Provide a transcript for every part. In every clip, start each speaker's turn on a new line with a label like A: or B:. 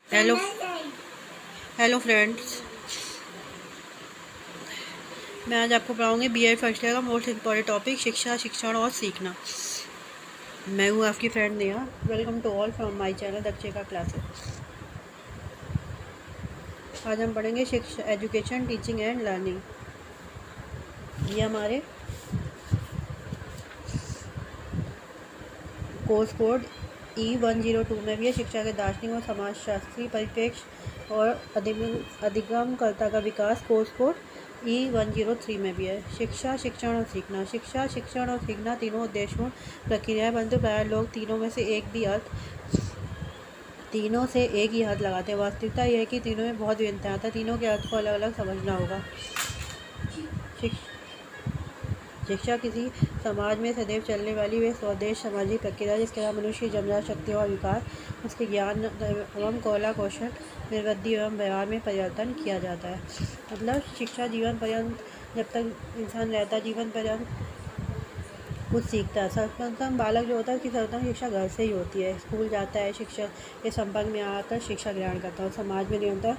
A: Hello hello friends, मैं आज आपको पढ़ाऊँगी बीएड फर्स्ट ईयर का मोस्ट इम्पॉर्टेंट टॉपिक शिक्षा, शिक्षण और सीखना। मैं हूँ आपकी friend Neha. Welcome to all from my channel Dakshika classes. आज हम पढ़ेंगे शिक्षा, एजुकेशन, टीचिंग एंड लर्निंग। ये हमारे कोर्स कोड E102 में भी है। शिक्षा के दार्शनिक और समाजशास्त्री परिप्रेक्ष्य और अधिगमकर्ता का विकास कोर्स कोड E103 में भी है। शिक्षा, शिक्षण और सीखना। शिक्षा, शिक्षण और सीखना तीनों उद्देश्यपूर्ण प्रक्रियाएं, परंतु प्राय लोग तीनों से एक ही अर्थ लगाते हैं। वास्तविकता यह है कि तीनों में बहुत भिन्नता आता है। तीनों के अर्थ को अलग अलग समझना होगा। शिक्षा किसी समाज में सदैव चलने वाली वे स्वदेश सामाजिक प्रक्रिया जिसके द्वारा मनुष्य की जन्मजात शक्तियों और विकास, उसके ज्ञान एवं कला कौशल, निर्वृद्धि एवं व्यवहार में परिवर्तन किया जाता है। मतलब शिक्षा जीवन पर्यंत, जब तक इंसान रहता है, जीवन पर्यंत कुछ सीखता है। सर्वप्रथम बालक जो होता है उसकी सर्वप्रथम शिक्षा घर से ही होती है। स्कूल जाता है, शिक्षक के संपर्क में आकर शिक्षा ग्रहण करता है और समाज में निरंतर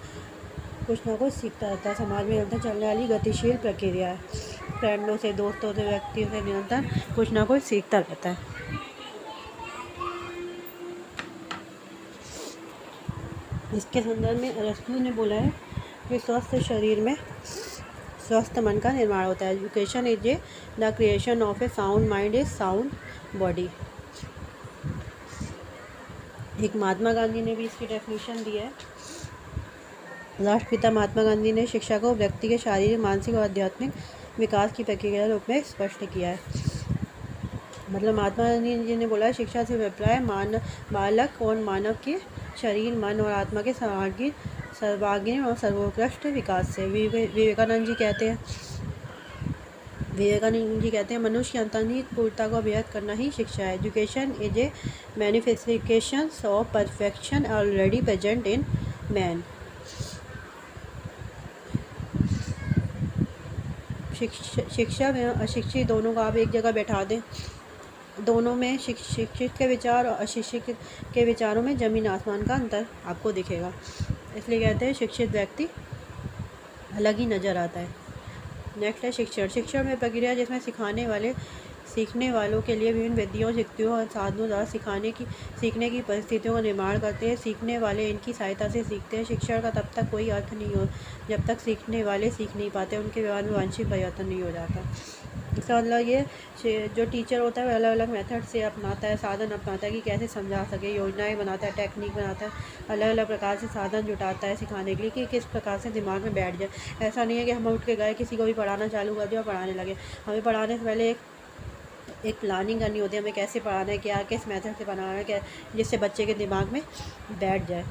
A: कुछ ना कुछ सीखता रहता है। समाज में निरंतर चलने वाली गतिशील प्रक्रिया है। फ्रेंडों से, दोस्तों से, व्यक्तियों से निरंतर कुछ ना कुछ सीखता रहता है। इसके संदर्भ में अरस्तु ने बोला है कि स्वस्थ शरीर में स्वस्थ मन का निर्माण होता है। Education is a the creation of A sound mind is sound body. एक महात्मा गांधी ने भी इसकी डेफिनेशन दी है। राष्ट्रपिता महात्मा गांधी ने शिक्षा को व्यक्ति के शारीरिक, मानसिक और आध्यात्मिक विकास की प्रक्रिया के रूप में स्पष्ट किया है। मतलब महात्मा गांधी जी ने बोला है, शिक्षा से अभिप्राय बालक और मानव के शरीर, मन और आत्मा के सर्वांगीण और सर्वोत्कृष्ट विकास से। विवेकानंद जी कहते हैं मनुष्य की अंतर्निहित पूर्णता को अभिव्यक्त करना ही शिक्षा है। Education is a manifestation of perfection already present in man. शिक्षा में अशिक्षित दोनों को आप एक जगह बैठा दें, दोनों में शिक्षित के विचार और अशिक्षित के विचारों में ज़मीन आसमान का अंतर आपको दिखेगा। इसलिए कहते हैं शिक्षित व्यक्ति अलग ही नज़र आता है। नेक्स्ट है शिक्षण। शिक्षण में प्रक्रिया जिसमें सीखने वालों के लिए विभिन्न विधियों, युक्तियों और साधनों द्वारा सीखने की परिस्थितियों का निर्माण करते हैं। सीखने वाले इनकी सहायता से सीखते हैं। शिक्षण का तब तक कोई अर्थ नहीं हो जब तक सीखने वाले सीख नहीं पाते, उनके व्यवहार में वांछित परिवर्तन नहीं हो जाता। इसका मतलब ये जो टीचर होता है वह अलग अलग मेथड से अपनाता है, साधन अपनाता है कि कैसे समझा सके, योजनाएं बनाता है, टेक्निक बनाता है, अलग अलग प्रकार से साधन जुटाता है सिखाने के लिए कि किस प्रकार से दिमाग में बैठ जाए। ऐसा नहीं है कि हम उठ के गए, किसी को भी पढ़ाना चालू कर दिया और पढ़ाने लगे। हमें पढ़ाने से पहले एक प्लानिंग करनी होती है, हमें कैसे पढ़ाना है, क्या किस मेथड से पढ़ाना है, क्या जिससे बच्चे के दिमाग में बैठ जाए।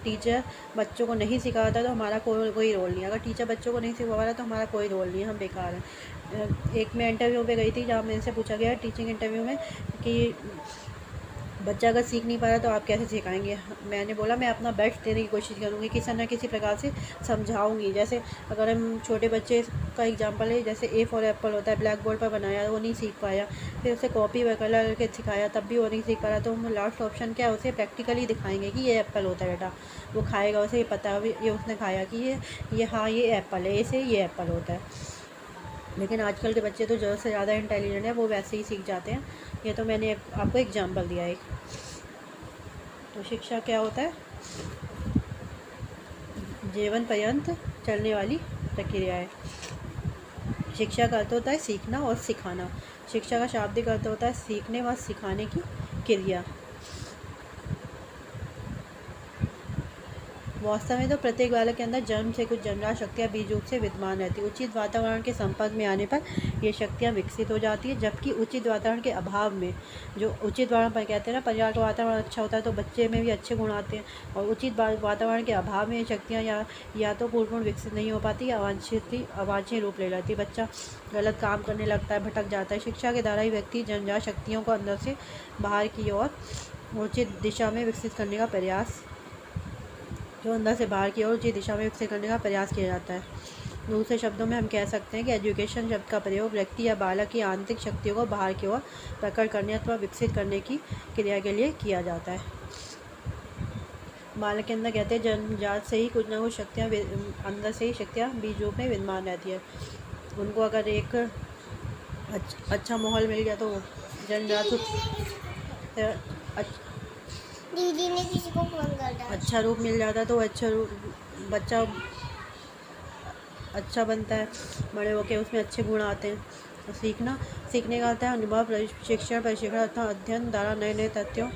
A: टीचर बच्चों को नहीं सिखाता तो हमारा कोई रोल नहीं है। अगर टीचर बच्चों को नहीं सिखा रहा तो हमारा कोई रोल नहीं है, हम बेकार हैं। एक मैं इंटरव्यू पे गई थी जहाँ मेरे से पूछा गया टीचिंग इंटरव्यू में कि बच्चा अगर सीख नहीं पा रहा तो आप कैसे सिखाएंगे। मैंने बोला मैं अपना बेस्ट देने की कोशिश करूँगी, किसी न किसी प्रकार से समझाऊँगी। जैसे अगर हम छोटे बच्चे का एग्जांपल है, जैसे ए फॉर एप्पल होता है, ब्लैक बोर्ड पर बनाया, वो नहीं सीख पाया, फिर उसे कॉपी व कलर करके सिखाया तब भी वो नहीं सीख पा रहा, तो हम लास्ट ऑप्शन क्या है, उसे प्रैक्टिकली दिखाएंगे कि ये एप्पल होता है बेटा, वो खाएगा, उसे ये पता है, ये उसने खाया कि ये हाँ ये एप्पल है, ऐसे ये एप्पल होता है। लेकिन आजकल के बच्चे तो ज़रूरत से ज़्यादा इंटेलिजेंट है, वो वैसे ही सीख जाते हैं। ये तो मैंने आपको एग्जांपल दिया एक। तो शिक्षा क्या होता है? जीवन पर्यंत चलने वाली प्रक्रिया है। शिक्षा का अर्थ होता है सीखना और सिखाना। शिक्षा का शाब्दिक अर्थ होता है सीखने व सिखाने की क्रिया। वास्तव में तो प्रत्येक बालक के अंदर जन्म से कुछ जन्मजात शक्तियाँ बीज रूप से विद्यमान रहती है। उचित वातावरण के संपर्क में आने पर ये शक्तियाँ विकसित हो जाती है, जबकि उचित वातावरण के अभाव में, जो उचित वातावरण पर कहते हैं ना, परिवार का वातावरण अच्छा होता है तो बच्चे में भी अच्छे गुण आते हैं, और उचित वातावरण के अभाव में ये शक्तियाँ या तो पूर्ण विकसित नहीं हो पाती या अवांछनीय रूप ले लेती है। बच्चा गलत काम करने लगता है, भटक जाता है। शिक्षा के द्वारा ही व्यक्ति जन्मजात शक्तियों को अंदर से बाहर की ओर उचित दिशा में विकसित करने का प्रयास करने का प्रयास किया जाता है। दूसरे शब्दों में हम कह सकते हैं कि एजुकेशन शब्द का प्रयोग व्यक्ति या बालक की आंतरिक शक्तियों को बाहर की ओर प्रकट करने अथवा विकसित करने की क्रिया के लिए किया जाता है। बालक के अंदर कहते हैं जन्मजात से ही कुछ ना कुछ शक्तियाँ अंदर से ही शक्तियाँ बीज रूप में विद्यमान रहती है। उनको अगर एक अच्छा माहौल मिल गया तो जन्मजात
B: दीदी ने किसी को फोन कर दिया,
A: अच्छा रूप मिल जाता है तो अच्छा बच्चा अच्छा बनता है, बड़े होकर उसमें अच्छे गुण आते हैं। सीखने का आता है अनुभव, प्रशिक्षण अर्थात अध्ययन द्वारा नए नए तथ्यों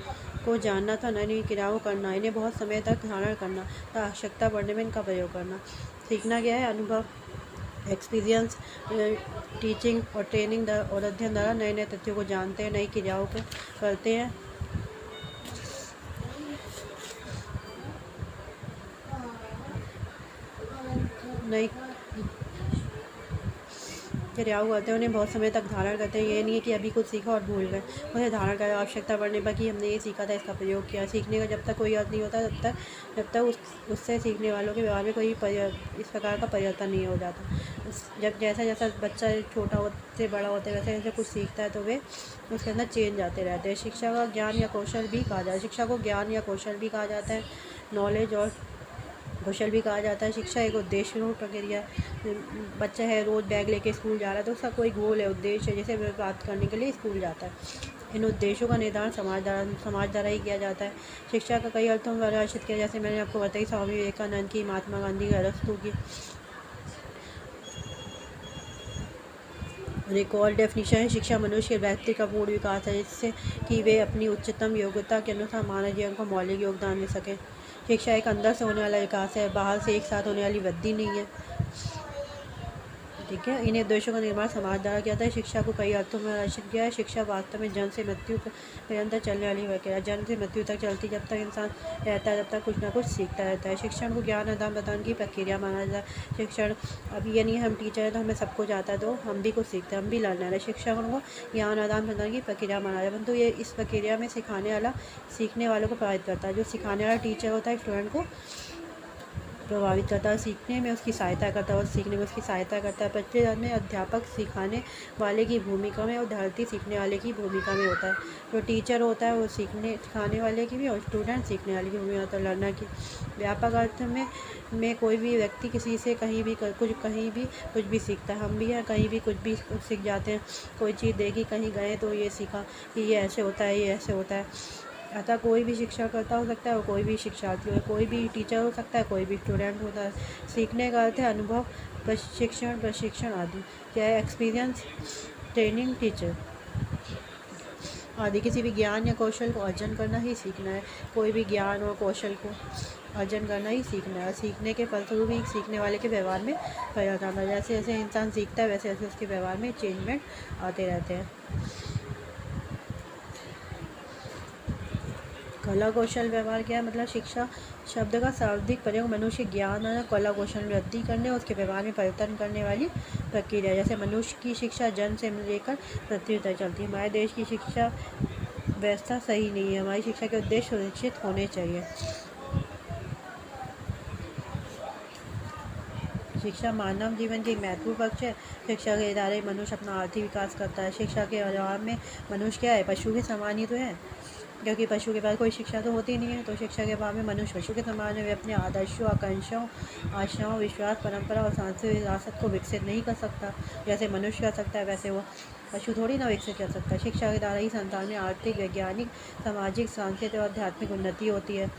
A: को जानना था, नई नई क्रियाओं करना, इन्हें बहुत समय तक धारण करना था, आवश्यकता पड़ने में इनका प्रयोग करना। सीखना क्या है? अनुभव, एक्सपीरियंस, टीचिंग और ट्रेनिंग और अध्ययन द्वारा नए नए तथ्यों को जानते हैं, नई क्रियाओं को करते हैं, नई क्रियाओं करते हैं, उन्हें बहुत समय तक धारण करते हैं। ये नहीं है कि अभी कुछ सीखा और भूल गए, उन्हें धारण कर आवश्यकता पड़ने पर कि हमने ये सीखा था, इसका प्रयोग किया। सीखने का जब तक कोई अर्थ नहीं होता जब तक उससे सीखने वालों के व्यवहार में कोई इस प्रकार का परिवर्तन नहीं हो जाता। जब जैसा जैसा बच्चा छोटा होते बड़ा होते वैसे वैसे कुछ सीखता है तो वे उसके अंदर चेंज आते रहते हैं। शिक्षा का ज्ञान या कौशल भी कहा जाता है, शिक्षा को ज्ञान या कौशल भी कहा जाता है, नॉलेज और कौशल भी कहा जाता है। शिक्षा एक उद्देश्यपूर्ण प्रक्रिया, बच्चा है रोज़ बैग लेके स्कूल जा रहा है तो उसका कोई गोल है, उद्देश्य है, जैसे वह प्राप्त करने के लिए स्कूल जाता है। इन उद्देश्यों का निर्धारण समाज द्वारा ही किया जाता है। शिक्षा का कई अर्थों में परिभाषित किया, जैसे मैंने आपको बताई, स्वामी विवेकानंद की, महात्मा गांधी की, अरस्तु की। एक और डेफिनेशन है, शिक्षा मनुष्य के व्यक्ति का पूर्ण विकास है, जिससे कि वे अपनी उच्चतम योग्यता के अनुसार मानव जीवन को मौलिक योगदान दे सकें। शिक्षा एक अंदर से होने वाला विकास है, बाहर से एक साथ होने वाली वृद्धि नहीं है। ठीक है, इन्हें उद्देश्यों का निर्माण समाज द्वारा किया जाता है। शिक्षा को कई अर्थों में परिभाषित किया है। शिक्षा वास्तव में जन्म से मृत्यु तक निरंतर चलने वाली प्रक्रिया, जन्म से मृत्यु तक चलती, जब तक इंसान रहता है तब तक कुछ ना कुछ सीखता रहता है। शिक्षण को ज्ञान आदान प्रदान की प्रक्रिया माना जाता है। शिक्षण, अब ये नहीं है हम टीचर हैं तो हमें सब कुछ आता है, तो हम भी कुछ सीखते हैं, हम भी लर्नर है। शिक्षण को ज्ञान आदान प्रदान की प्रक्रिया माना जाता है, परंतु ये इस प्रक्रिया में सिखाने वाला सीखने वालों को प्रभावित करता है। जो सिखाने वाला टीचर होता है स्टूडेंट को प्रभावित करता है, सीखने में उसकी सहायता करता है और सीखने में उसकी सहायता करता है। प्रत्येक में अध्यापक सिखाने वाले की भूमिका में और विद्यार्थी सीखने वाले की भूमिका में होता है। जो टीचर होता है वो सिखाने वाले की भी और स्टूडेंट सीखने वाले की भूमिका होता है, लर्नर की। व्यापक अर्थ में कोई भी व्यक्ति किसी से कहीं भी कुछ भी सीखता है। हम भी हैं, कहीं भी कुछ भी सीख जाते हैं। कोई चीज़ देखी, कहीं गए तो ये सीखा कि ये ऐसे होता है, ये ऐसे होता है। अतः कोई भी शिक्षाकर्ता हो सकता है और कोई भी शिक्षार्थी हो, कोई भी टीचर हो सकता है, कोई भी स्टूडेंट होता है। सीखने का अर्थ है अनुभव, प्रशिक्षण आदि, चाहे एक्सपीरियंस, ट्रेनिंग, टीचर आदि। किसी भी ज्ञान या कौशल को अर्जन करना ही सीखना है। कोई भी ज्ञान और कौशल को अर्जन करना ही सीखना है। सीखने के फलस्वरूप ही सीखने वाले के व्यवहार में परिवर्तन आता है। जैसे जैसे इंसान सीखता है वैसे वैसे उसके व्यवहार में चेंजमेंट आते रहते हैं। कला कौशल व्यवहार क्या है? मतलब शिक्षा शब्द का शाब्दिक प्रयोग मनुष्य ज्ञान और कला कौशल में वृद्धि करने और उसके व्यवहार में परिवर्तन करने वाली प्रक्रिया। जैसे मनुष्य की शिक्षा जन्म से लेकर मृत्यु तक चलती है। हमारे देश की शिक्षा व्यवस्था सही नहीं है। हमारी शिक्षा के उद्देश्य सुनिश्चित होने चाहिए। शिक्षा मानव जीवन की एक महत्वपूर्ण पक्ष है। शिक्षा के द्वारा मनुष्य अपना आर्थिक विकास करता है। शिक्षा के अभाव में मनुष्य क्या है? पशु के समान ही तो है, क्योंकि पशु के पास कोई शिक्षा तो होती नहीं है। तो शिक्षा के अभाव में मनुष्य पशु के समान है। वे अपने आदर्शों, आकांक्षाओं, आशाओं, विश्वास, परंपरा और सांस्कृतिक विरासत को विकसित नहीं कर सकता। जैसे मनुष्य कर सकता है वैसे वो पशु थोड़ी ना विकसित कर सकता है। शिक्षा के द्वारा ही संसार में आर्थिक, वैज्ञानिक, सामाजिक, सांस्कृतिक और आध्यात्मिक उन्नति होती है।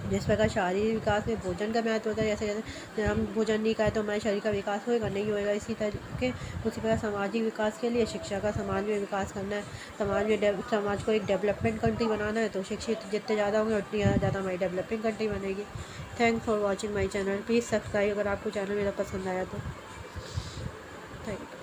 A: जिस प्रकार शारीरिक विकास में भोजन का महत्व होता है, जैसे हम भोजन नहीं खाए तो हमारे शरीर का विकास होएगा नहीं होएगा, उसी प्रकार सामाजिक विकास के लिए शिक्षा का समाज में विकास करना है। समाज को एक डेवलपमेंट कंट्री बनाना है, तो शिक्षित जितने ज़्यादा होंगे उतनी ज़्यादा हमारी डेवलपिंग कंट्री बनेगी। Thanks for watching my channel. Please subscribe अगर आपको चैनल मेरा पसंद आया तो। Thank you.